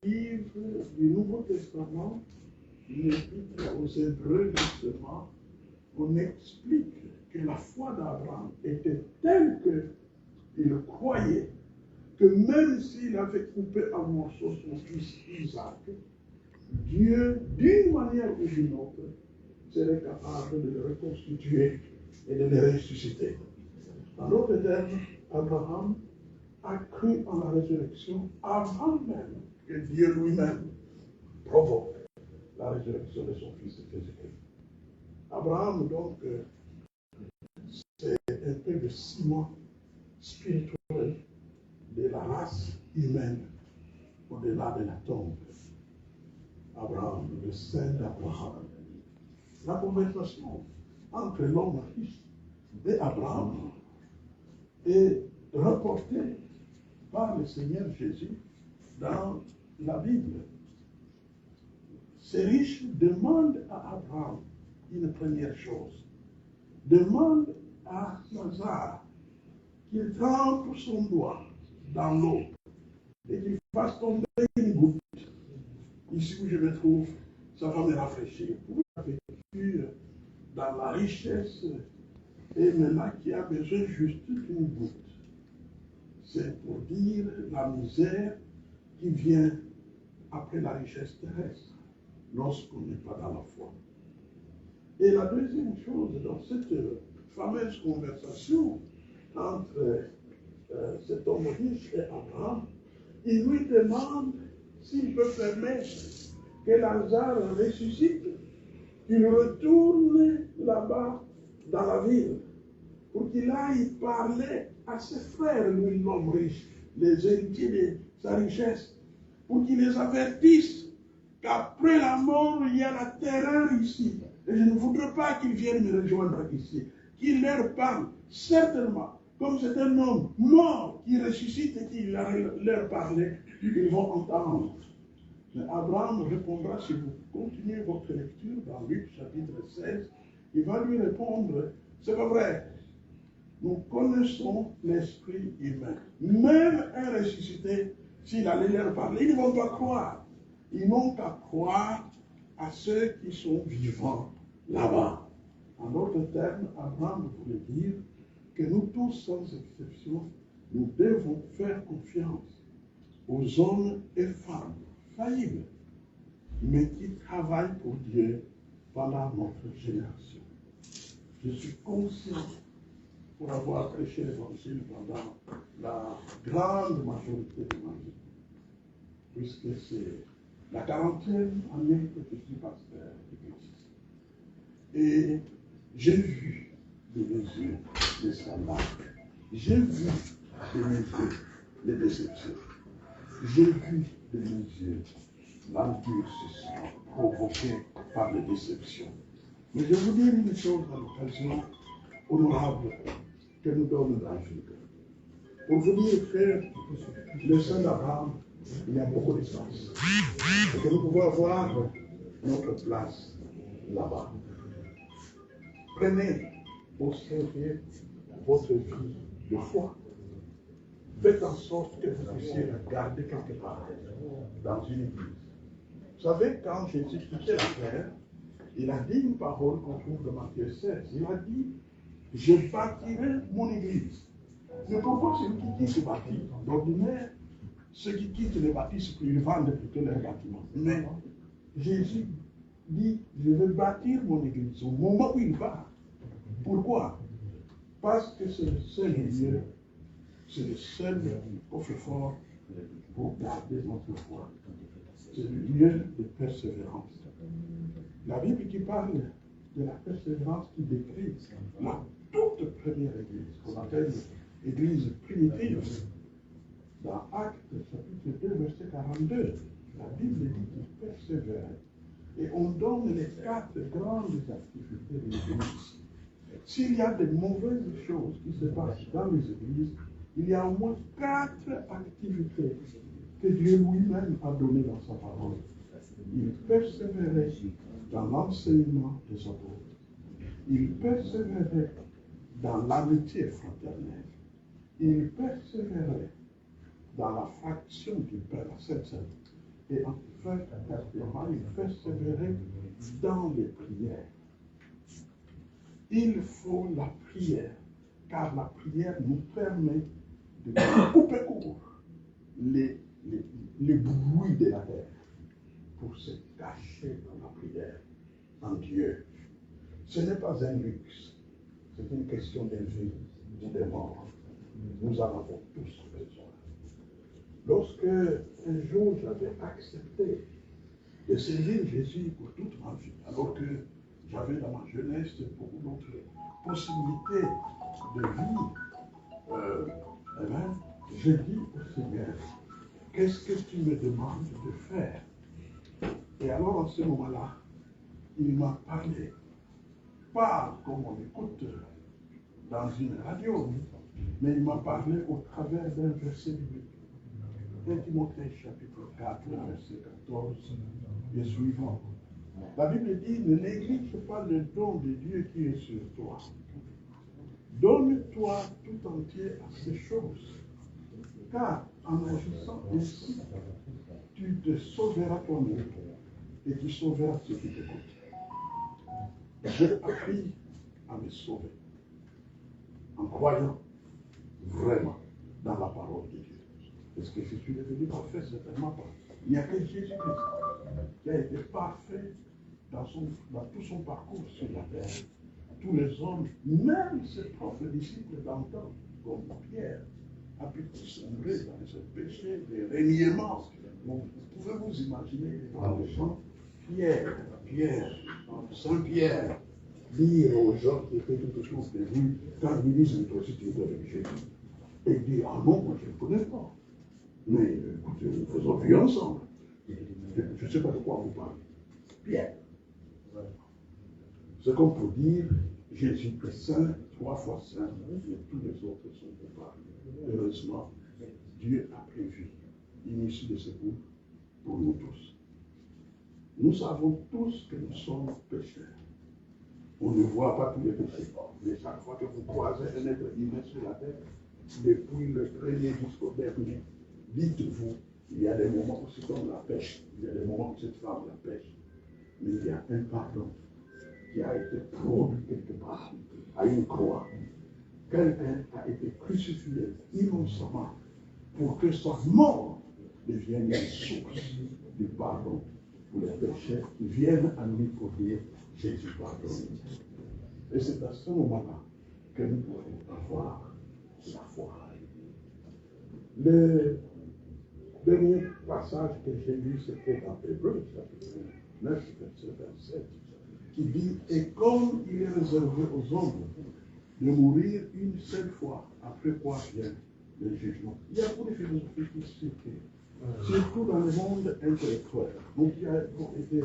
livre du Nouveau Testament, l'Épître aux Hébreux justement, on explique que la foi d'Abraham était telle qu'il croyait que même s'il avait coupé en morceaux son fils Isaac, Dieu, d'une manière ou d'une autre, serait capable de le reconstituer et de le ressusciter. En d'autres termes, Abraham a cru en la résurrection avant même que Dieu lui-même provoque la résurrection de son fils Jésus-Christ. Abraham, donc, c'est un peu le ciment spirituel de la race humaine au-delà de la tombe. Abraham, le saint d'Abraham. La conversation entre l'homme riche et Abraham est rapportée par le Seigneur Jésus dans la Bible. Ces riches demandent à Abraham une première chose. Demande à Lazare qu'il trempe son doigt dans l'eau et qu'il fasse tomber une goutte. Ici où je me trouve, ça va me rafraîchir. Vous avez vécu dans la richesse et maintenant qui a besoin juste d'une goutte. C'est pour dire la misère qui vient après la richesse terrestre lorsqu'on n'est pas dans la foi. Et la deuxième chose, dans cette fameuse conversation entre cet homme riche et Abraham, il lui demande s'il peut permettre que Lazare ressuscite, qu'il retourne là-bas dans la ville, pour qu'il aille parler à ses frères, lui, l'homme riche, les héritiers de sa richesse, pour qu'il les avertisse qu'après la mort, il y a la terreur ici. Et je ne voudrais pas qu'ils viennent me rejoindre ici. Qu'il leur parle, certainement, comme c'est un homme mort qui ressuscite et qui leur parlait, ils vont entendre. Mais Abraham répondra, si vous continuez votre lecture dans Luc chapitre 16, il va lui répondre, c'est pas vrai. Nous connaissons l'esprit humain. Même un ressuscité, s'il allait leur parler, ils ne vont pas croire. Ils n'ont qu'à croire à ceux qui sont vivants là-bas. En d'autres termes, Abraham voulait dire que nous tous, sans exception, nous devons faire confiance aux hommes et femmes faillibles, mais qui travaillent pour Dieu pendant notre génération. Je suis conscient, pour avoir prêché l'évangile pendant la grande majorité de ma vie, puisque c'est la 40e année que je suis pasteur d'église. Et j'ai vu de mes yeux les scandales. J'ai vu de mes yeux les déceptions. J'ai vu de mes yeux l'endurcissement provoqué par les déceptions. Mais je vous dis une chose à l'occasion honorable que nous donne la vie. Pour vous dire que le Saint d'Abraham, il y a beaucoup de sens. Et que nous pouvons avoir notre place là-bas. Prenez au sérieux votre vie de foi. Faites en sorte que vous puissiez la garder quelque part dans une église. Vous savez, quand Jésus quittait la terre, il a dit une parole qu'on trouve dans Matthieu 16. Il a dit, je bâtirai mon église. Mais pourquoi celui qui quitte le bâti? D'ordinaire, ceux qui quittent le bâti, c'est qu'ils vendent plutôt leur bâtiment. Mais Jésus dit, je vais bâtir mon église au moment où il part. Pourquoi? Parce que c'est le seul lieu, c'est le seul coffre-fort pour garder notre foi. C'est le lieu de persévérance. La Bible qui parle de la persévérance qui décrit la toute première église, qu'on appelle l'église primitive, dans Actes chapitre 2, verset 42, la Bible dit qu'il persévérait. Et on donne les 4 grandes activités de l'église. S'il y a de mauvaises choses qui se passent dans les églises, il y a au moins 4 activités que Dieu lui-même a données dans sa parole. Il persévérait dans l'enseignement des apôtres. Il persévérait dans l'amitié fraternelle. Il persévérait dans la fraction du pain, la Sainte Seine. et enfin, il persévérait dans les prières. Il faut la prière, car la prière nous permet de couper court les bruits de la terre pour se cacher dans la prière en Dieu. Ce n'est pas un luxe, c'est une question de vie ou de mort. Nous en avons tous besoin. Lorsque un jour j'avais accepté de servir Jésus pour toute ma vie, alors que j'avais dans ma jeunesse beaucoup d'autres possibilités de vie, je dis au Seigneur, qu'est-ce que tu me demandes de faire? Et alors, en ce moment-là, il m'a parlé, pas comme on écoute dans une radio, mais il m'a parlé au travers d'un verset biblique. 1 Timothée chapitre 4, verset 14 et suivant. La Bible dit, ne néglige pas le don de Dieu qui est sur toi. Donne-toi tout entier à ces choses, car en agissant ainsi, tu te sauveras toi-même et tu sauveras ceux qui t'écoutent. J'ai appris à me sauver en croyant vraiment dans la parole de Dieu. Est-ce que je suis devenu parfait? Certainement pas. Il n'y a que Jésus-Christ qui a été parfait dans tout son parcours sur la terre. Tous les hommes, même ses propres disciples d'antan, comme Pierre, a pu sombrer dans ce péché de reniement. Vous pouvez vous imaginer dans les gens, Saint-Pierre, dire aux gens qui étaient tout autour de lui, quand ils disent toi aussi tu es avec Jésus. Et il dit, ah non, moi je ne le connais pas. Mais écoutez, nous faisons vie ensemble. Je ne sais pas de quoi vous parlez. Pierre. C'est comme pour dire, Jésus est saint, 3 fois saint, et tous les autres sont coupables. Heureusement, Dieu a prévu une issue de secours pour nous tous. Nous savons tous que nous sommes pécheurs. On ne voit pas tous les péchés, mais chaque fois que vous croisez un être humain sur la terre, depuis le premier jusqu'au dernier, dites-vous, il y a des moments où cet homme la pêche, il y a des moments où cette femme la pêche, mais il y a un pardon qui a été produit quelque part à une croix. Quelqu'un a été crucifié innocemment pour que sa mort devienne une source du pardon pour les péchés qui viennent à lui pour dire Jésus pardonne. Et c'est à ce moment-là que nous pouvons avoir la foi. Le dernier passage que j'ai lu, c'était dans Hébreux, chapitre 9, verset 27, qui dit, et comme il est réservé aux hommes de mourir une seule fois, après quoi vient le jugement. Il y a beaucoup de philosophies qui circulent, surtout dans le monde intellectuel. Donc, qui a été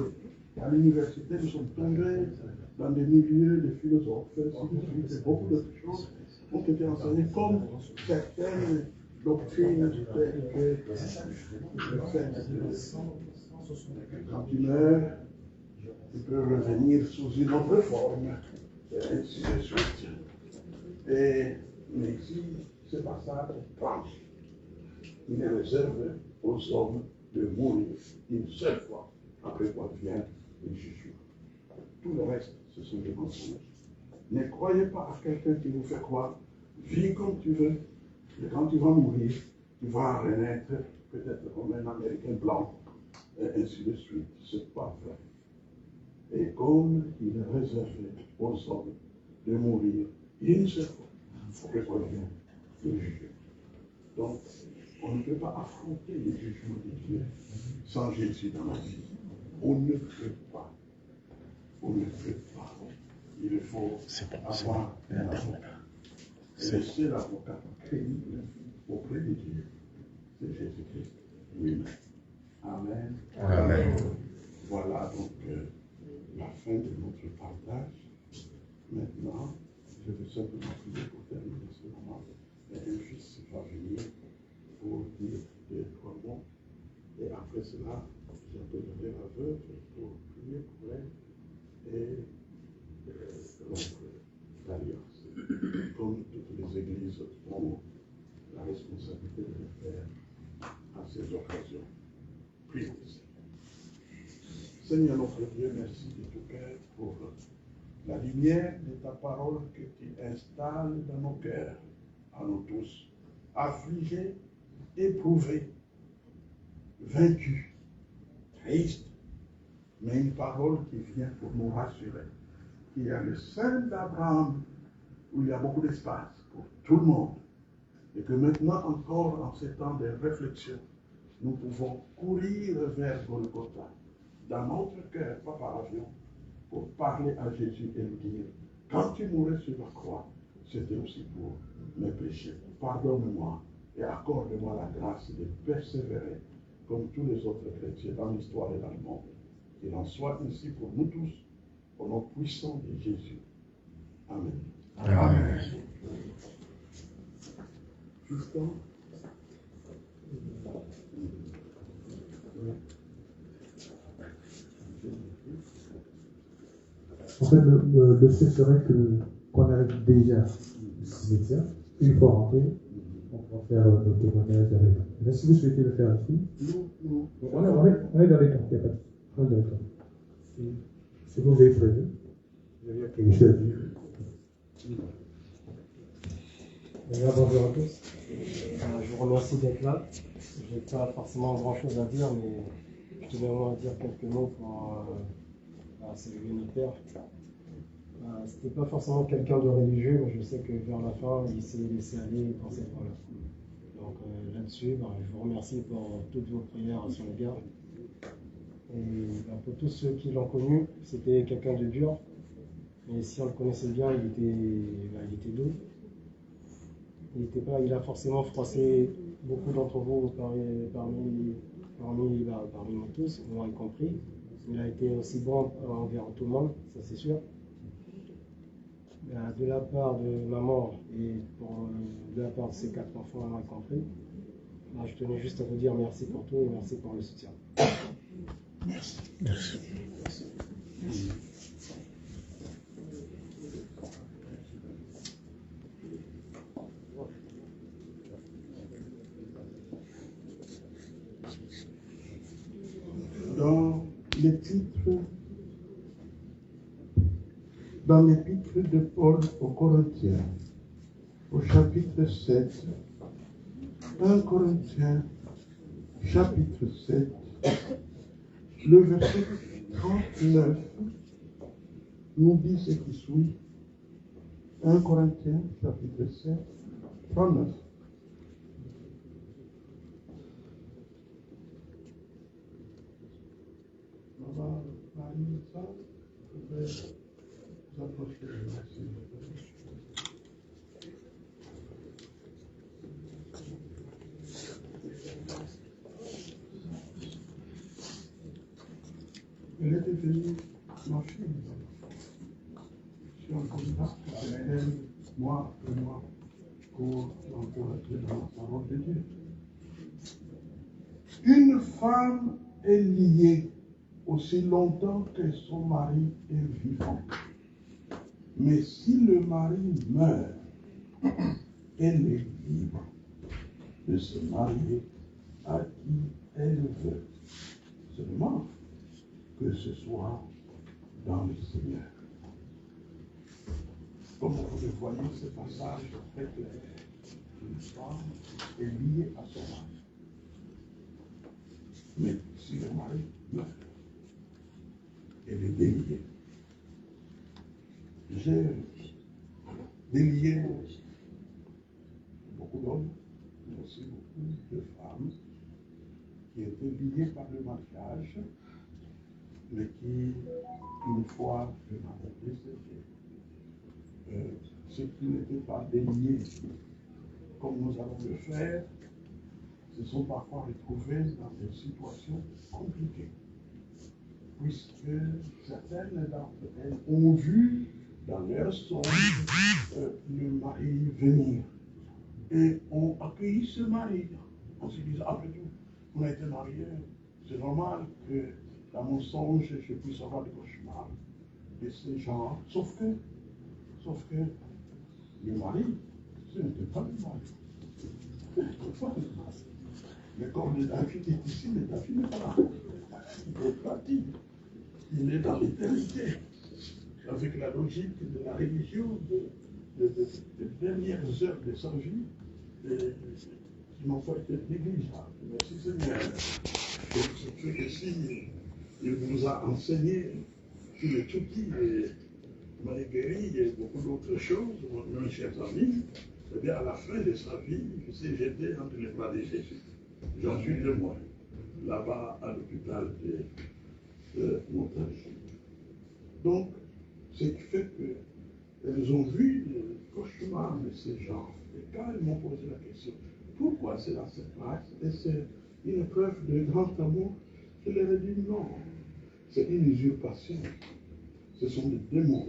à l'université, nous sommes tombés dans des milieux de philosophes, beaucoup d'autres choses ont été enseignées comme certaines doctrines telles que le fait que quand tu meurs, tu peux revenir sous une autre forme, et ainsi de suite. Mais ici, ce passage tranche. Il est réservé aux hommes de mourir une seule fois, après quoi vient le jugement. Tout le reste, ce sont des mensonges. Ne croyez pas à quelqu'un qui vous fait croire, vis comme tu veux, et quand tu vas mourir, tu vas renaître peut-être comme un Américain blanc, et ainsi de suite. Ce n'est pas vrai. Et comme il est réservé aux hommes de mourir une seule fois, après quoi vient le jugement. Donc, on ne peut pas affronter le jugement de Dieu sans Jésus dans la vie. On ne peut pas. On ne peut pas. Il faut avoir un avocat. Et le seul avocat crédible auprès de Dieu, c'est Jésus-Christ lui-même. Amen. Amen. Voilà donc la fin de notre partage. Maintenant, je veux simplement prier pour terminer ce moment. Et un fils va venir pour dire 2-3 mots. Et après cela, j'appellerai la veuve pour prier pour elle et rompre l'alliance. Comme toutes les églises ont la responsabilité de le faire à ces occasions. Prions. Seigneur notre Dieu, merci de tout cœur pour la lumière de ta parole que tu installes dans nos cœurs, à nous tous, affligés, éprouvés, vaincus, tristes, mais une parole qui vient pour nous rassurer. Il y a le sein d'Abraham où il y a beaucoup d'espace pour tout le monde. Et que maintenant encore, en ces temps de réflexion, nous pouvons courir vers Golgotha, dans notre cœur, pas par avion, pour parler à Jésus et lui dire, quand tu mourrais sur la croix, c'était aussi pour mes péchés. Pardonne-moi et accorde-moi la grâce de persévérer comme tous les autres chrétiens dans l'histoire et dans le monde. Qu'il en soit ainsi pour nous tous, au nom puissant de Jésus. Amen. Amen. Justin. En fait, le fait serait qu'on arrive déjà au cimetière. Une fois rentré, on va faire nos témoignages avec. Mais si vous souhaitez le faire ici, on est dans les temps, il n'y a pas de. On est dans les temps. Si vous avez prévu, vous avez quelque chose à dire. Bonjour à tous. Je vous remercie d'être là. Je n'ai pas forcément grand-chose à dire, mais je tenais au moins à dire quelques mots pour saluer notre père. C'était pas forcément quelqu'un de religieux, mais je sais que vers la fin, il s'est laissé aller dans cette voie-là. Donc là-dessus, je vous remercie pour toutes vos prières sur le gars. Et pour tous ceux qui l'ont connu, c'était quelqu'un de dur. Mais si on le connaissait bien, il était doux. Il a forcément froissé beaucoup d'entre vous parmi nous tous, moi y compris. Il a été aussi bon envers tout le monde, ça c'est sûr. De la part de maman et de la part de ses 4 enfants, moi y compris, je tenais juste à vous dire merci pour tout et merci pour le soutien. Merci. Dans l'épître de Paul aux Corinthiens, au chapitre 7, 1 Corinthiens, chapitre 7, le verset 39 nous dit ce qui suit. 1 Corinthiens, chapitre 7, 39. On va parler de ça. Je vais vous approcher de la scène. Elle était venue marcher. Je suis en contact avec elle, moi, pour l'encourager dans la parole de Dieu. Une femme est liée aussi longtemps que son mari est vivant. Mais si le mari meurt, elle est libre de se marier à qui elle veut. Seulement que ce soit dans le Seigneur. Comme vous le voyez, ce passage est très clair. Une femme est liée à son mari. Mais si le mari meurt, elle est déliée. J'ai délié beaucoup d'hommes, mais aussi beaucoup de femmes qui étaient liées par le mariage, mais qui, une fois le mari décédé, ceux qui n'étaient pas déliés comme nous allons le faire, se sont parfois retrouvés dans des situations compliquées, puisque certaines d'entre elles ont vu dans leur songe le mari venir et ont accueilli ce mari en se disant, après tout, on a été mariés, c'est normal que dans mon songe je puisse avoir des cauchemars de ce genre, sauf que le mari, ce n'était pas le mari. Ce n'était pas le mari. Le corps de David est ici, mais David n'est pas là. Il est parti. il est dans l'éternité, avec la logique de la religion, des dernières heures de sa vie, qui n'ont pas été négligeables. Merci Seigneur. Donc, ce fait que si il vous a enseigné tous les outils, m'a guéri et beaucoup d'autres choses, mes chers amis, eh bien, à la fin de sa vie, il s'est jeté entre les bras de Jésus. J'en suis témoin, là-bas à l'hôpital de Montargis. Donc, ce qui fait qu'elles ont vu le cauchemar de ces gens. Et quand elles m'ont posé la question, pourquoi cela se passe? Et c'est une preuve de grand amour. Je leur ai dit non, c'est une usurpation. Ce sont des démons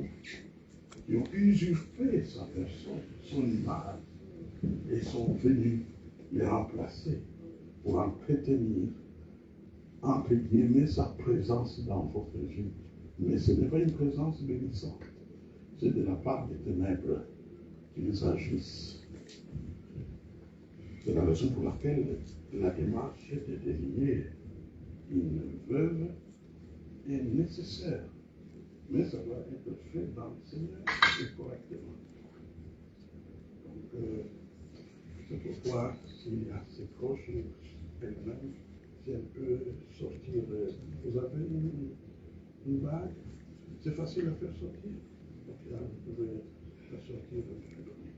qui ont usurpé sa personne, son image, et sont venus les remplacer pour entretenir, entre guillemets, sa présence dans votre vie. Mais ce n'est pas une présence bénissante. C'est de la part des ténèbres qu'ils agissent. C'est la raison pour laquelle la démarche de désigner une veuve est nécessaire. Mais ça doit être fait dans le Seigneur et correctement. Donc, c'est pourquoi s'il y a ces croches elle-même, si elle peut sortir, vous avez une bague, c'est facile à faire sortir. Donc là, vous pouvez la sortir de votre donner.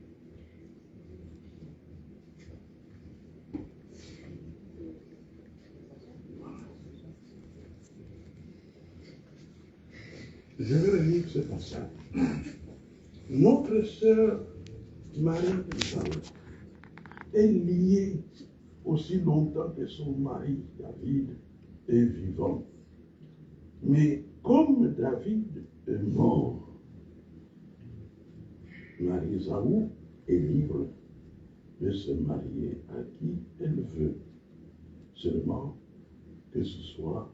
Je vais lire ce passage. Notre sœur Marie-Isabelle est liée aussi longtemps que son mari David est vivant. Mais comme David est mort, Marie-Isaou est libre de se marier à qui elle veut, seulement que ce soit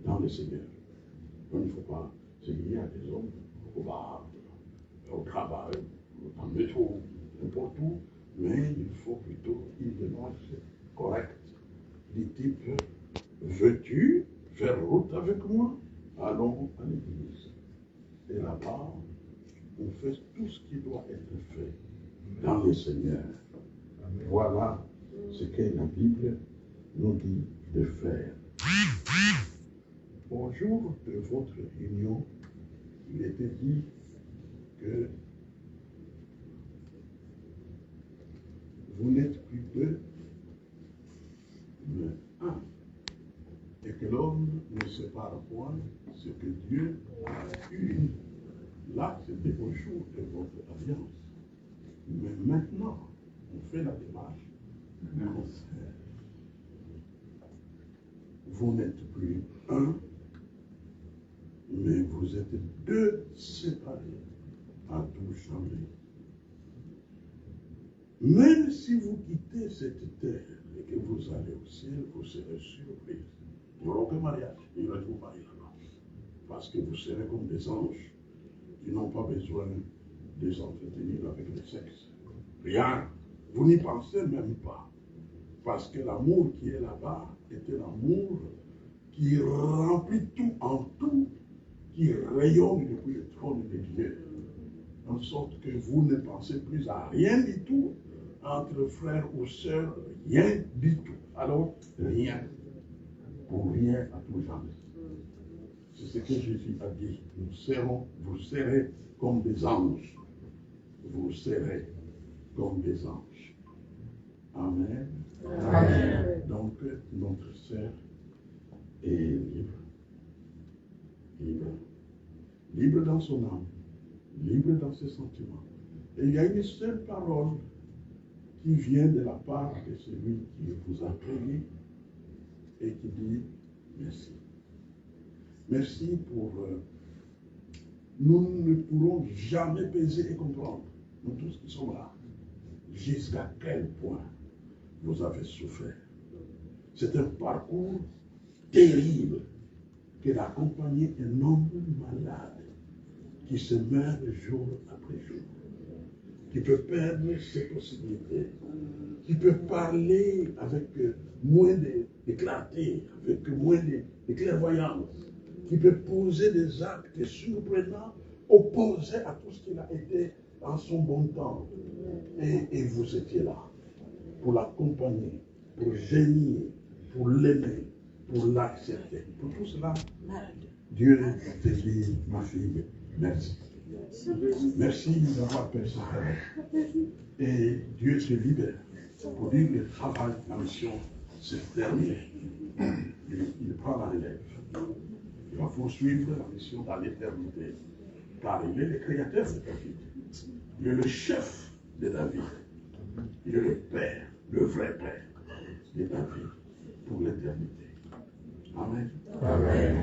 dans le Seigneur. Donc, il ne faut pas se lier à des hommes au bar, au travail, dans le métro, n'importe où, mais il faut plutôt une démarche correcte, du type veux-tu faire route avec moi? Allons à l'église. Et là-bas, on fait tout ce qui doit être fait dans le Seigneur. Voilà ce que la Bible nous dit de faire. Au jour de votre union, il était dit que vous n'êtes plus deux, mais un. Et que l'homme ne sépare point ce que Dieu a uni. Là, c'était au jour de votre alliance. Mais maintenant, on fait la démarche. Vous n'êtes plus un, mais vous êtes deux séparés à tout jamais. Même si vous quittez cette terre et que vous allez au ciel, vous serez surpris. Il n'y aura aucun mariage, il n'y aura pas mariage là-bas. Parce que vous serez comme des anges qui n'ont pas besoin de s'entretenir avec le sexe. Rien. Vous n'y pensez même pas. Parce que l'amour qui est là-bas est un amour qui remplit tout en tout, qui rayonne depuis le trône de Dieu. En sorte que vous ne pensez plus à rien du tout, entre frères ou sœurs, rien du tout. Alors, rien. Pour rien à tout jamais. C'est ce que Jésus a dit. Vous serez comme des anges. Vous serez comme des anges. Amen. Amen. Donc, notre sœur est libre. Libre. Libre dans son âme. Libre dans ses sentiments. Et il y a une seule parole qui vient de la part de celui qui vous a payé et qui dit merci. Merci pour... nous ne pourrons jamais peser et comprendre, nous tous qui sommes là, jusqu'à quel point vous avez souffert. C'est un parcours terrible que d'accompagner un homme malade qui se meurt jour après jour, qui peut perdre ses possibilités, qui peut parler avec moins de clarté, avec moins de clairvoyance, qui peut poser des actes surprenants, opposés à tout ce qu'il a été en son bon temps. Et vous étiez là pour l'accompagner, pour gémir, pour l'aimer, pour l'accepter. Pour tout cela, Dieu te dit, ma fille, merci. Merci d'avoir persévéré. Et Dieu te libère pour dire que le travail, la mission, c'est terminé. Il prend la relève. Il va poursuivre la mission dans l'éternité. Car il est le créateur de David. Il est le chef de David. Il est le père, le vrai père de David pour l'éternité. Amen. Amen.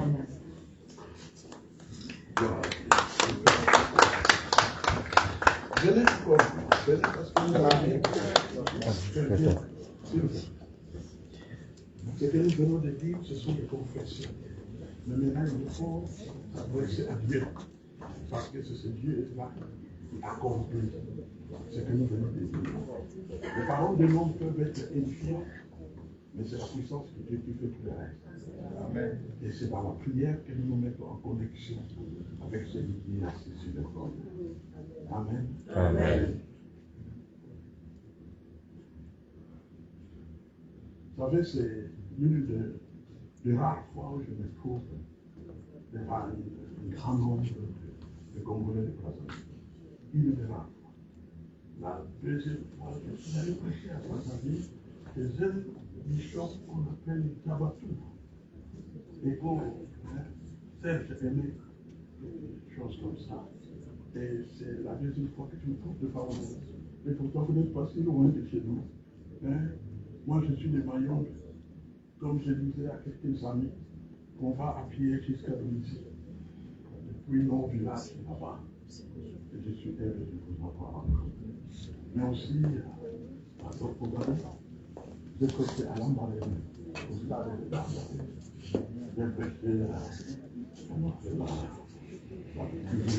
Venez encore. Venez parce que nous avons ce que nous venons de dire, ce sont des confessions. Mais maintenant, il faut s'adresser à Dieu. Parce que c'est ce Dieu-là qui accomplit ce que nous venons de dire. Les paroles de l'homme peuvent être édifiantes, mais c'est la puissance de Dieu qui fait tout le reste. Amen. Et c'est par la prière que nous nous mettons en connexion avec celui qui est assis sur le trône. Amen. Amen. Vous savez, c'est l'une des rares fois où je me trouve devant un grand nombre de Congolais de Brazzaville. Une des rares fois. La deuxième fois, je suis allé prêcher à Brazzaville, c'est un bishop qu'on appelle Tabatou. Et pour Serge Aimé, des choses comme ça. Et c'est la deuxième fois que je me trouve devant vous. Et pourtant, vous n'êtes pas si loin de chez nous. Hein? Moi, je suis de Mayombe. Comme je disais à quelques amis, on va à pied jusqu'à Louisi. Depuis nos villages là-bas. Et je suis heureux de vous avoir. Mais aussi à Sopogane. J'ai prêché à l'Ambaré. Au stade de l'Ambaré. J'ai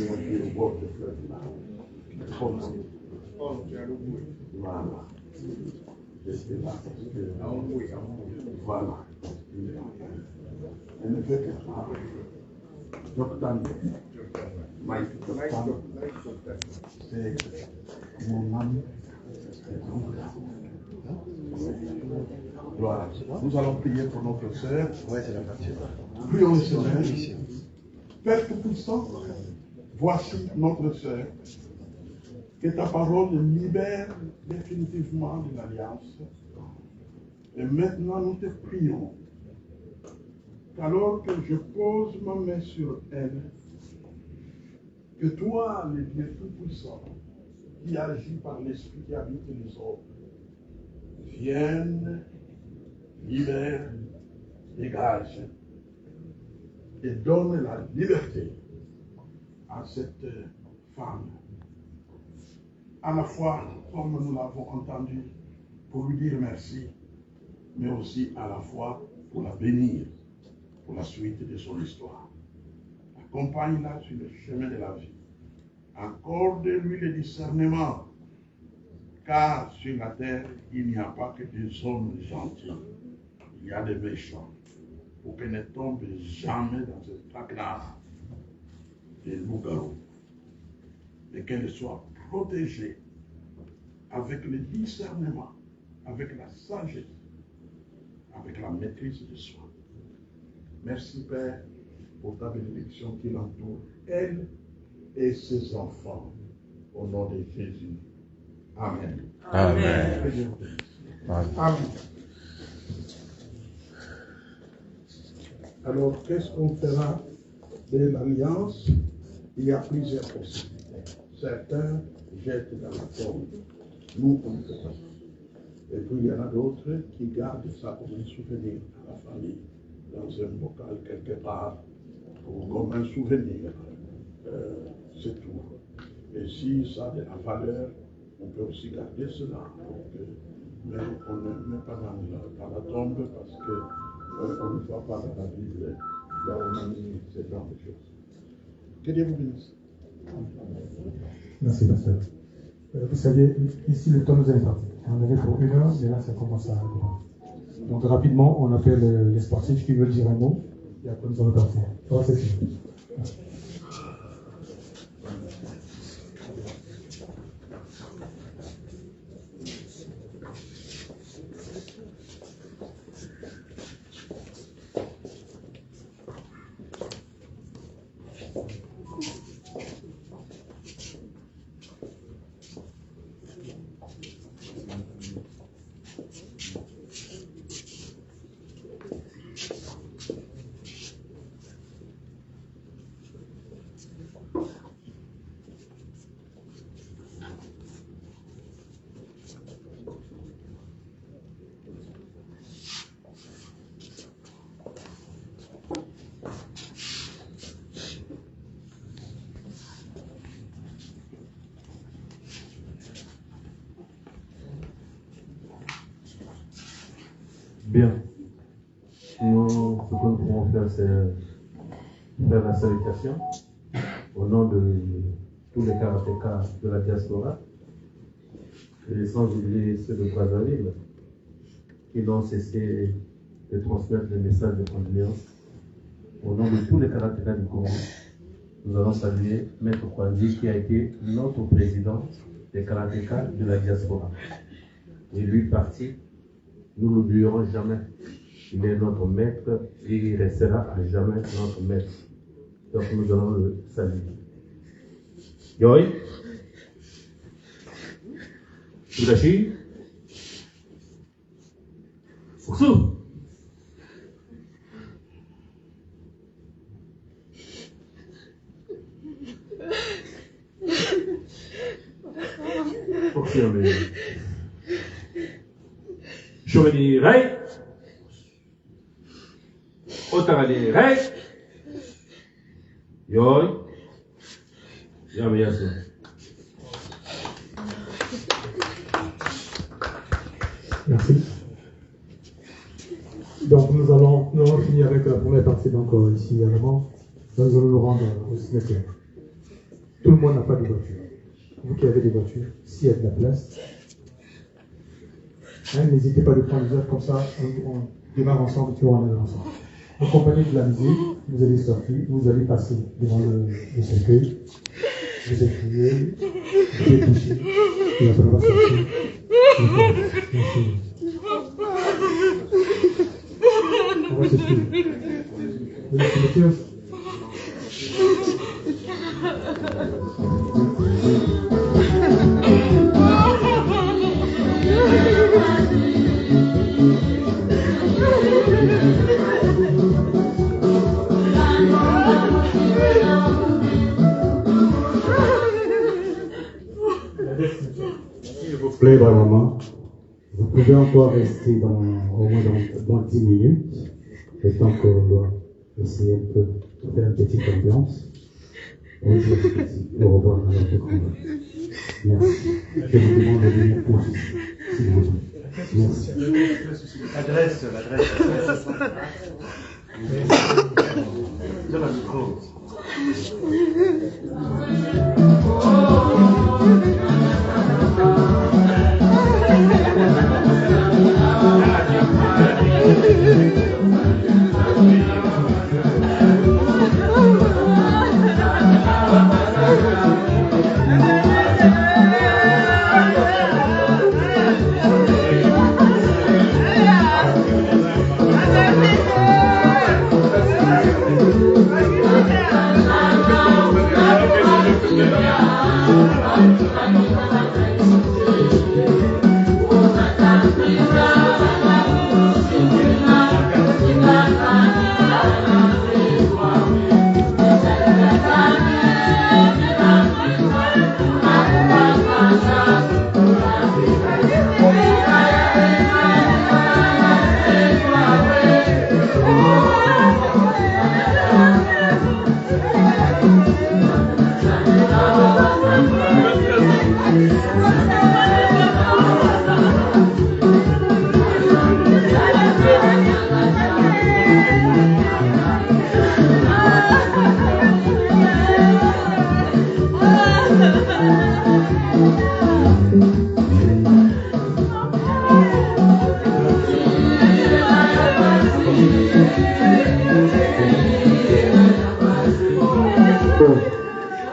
prêché au bord de fleuve là. Voilà. J'étais là parce que. Voilà. Elle ne fait que ça. Joktan. C'est mon âme. Voilà. Nous allons prier pour notre sœur. Oui, c'est la partie. Prions le Seigneur. Père Tout-Puissant, voici notre sœur. Que ta parole libère définitivement de l'alliance. Et maintenant, nous te prions qu'alors que je pose ma main sur elle, que toi, le Dieu Tout-Puissant, qui agit par l'Esprit qui habite les hommes, vienne, libère, dégage et donne la liberté à cette femme. À la fois, comme nous l'avons entendu, pour lui dire merci, mais aussi à la fois pour la bénir pour la suite de son histoire. Accompagne-la sur le chemin de la vie. Accorde-lui le discernement, car sur la terre, il n'y a pas que des hommes gentils, il y a des méchants, pour qu'elle ne tombe jamais dans ce traquenard des loups-garous, et qu'elle soit protégée avec le discernement, avec la sagesse, avec la maîtrise de soi. Merci Père pour ta bénédiction qui l'entoure, elle et ses enfants, au nom de Jésus. Amen. Amen. Amen. Alors, qu'est-ce qu'on fera de l'alliance? Il y a plusieurs possibilités. Certains jettent dans la tombe. Nous, on ne fait pas ça. Et puis, il y en a d'autres qui gardent ça comme un souvenir à la famille, dans un bocal quelque part, ou comme un souvenir. C'est tout. Et si ça a de la valeur, on peut aussi garder cela. Mais on ne met pas dans la tombe parce qu'on ne voit pas dans la Bible là où on a mis ce genre de choses. Que Dieu vous bénisse. Merci, pasteur. Vous savez, ici le temps nous est imparti. On avait pour 1 heure, mais là ça commence à demander. Donc rapidement, on appelle les sportifs qui veulent dire un mot. Et après, nous allons partir. Oh, c'est fini. Bien. Nous, ce que nous pouvons faire, c'est faire la salutation au nom de tous les karatékas de la diaspora, et sans oublier ceux de Brazzaville, qui n'ont cessé de transmettre les messages de condoléances. Au nom de tous les karatékas du Congo, nous allons saluer Maître Kwanzi, qui a été notre président des karatékas de la diaspora. Et lui parti, nous ne l'oublierons jamais. Il est notre maître et il restera à jamais notre maître. Donc nous allons le saluer. Yoï, Udashi, Fuxu. Chomeni Ray, Otagani Ray, Yoy, Yamayasu. Merci. Donc nous allons finir avec la première partie, donc ici également. Nous allons nous rendre au cimetière. Tout le monde n'a pas de voiture. Vous qui avez des voitures, s'il y a de la place, n'hésitez pas à prendre les autres comme ça, on démarre ensemble, tu vois, on est ensemble. En compagnie de la musique, vous allez sortir, vous allez passer devant le cercueil, vous écrivez, vous allez toucher, et après on va sortir. Merci. On va se suivre. Le cimetière. S'il vous plaît, maman, vous pouvez encore rester au moins dans 10 minutes, le temps qu'on doit essayer un peu de faire une petite ambiance. Bonjour, au revoir, madame de Grande. Merci. Je vous demande de venir tous, s'il vous plaît. Merci. L'adresse. De la micro.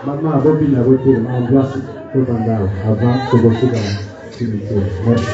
Maman a voté la voiture en place au Bandao avant de voter dans le cimetière. Merci.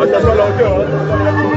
Attention à la hauteur, hein.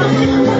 Thank you.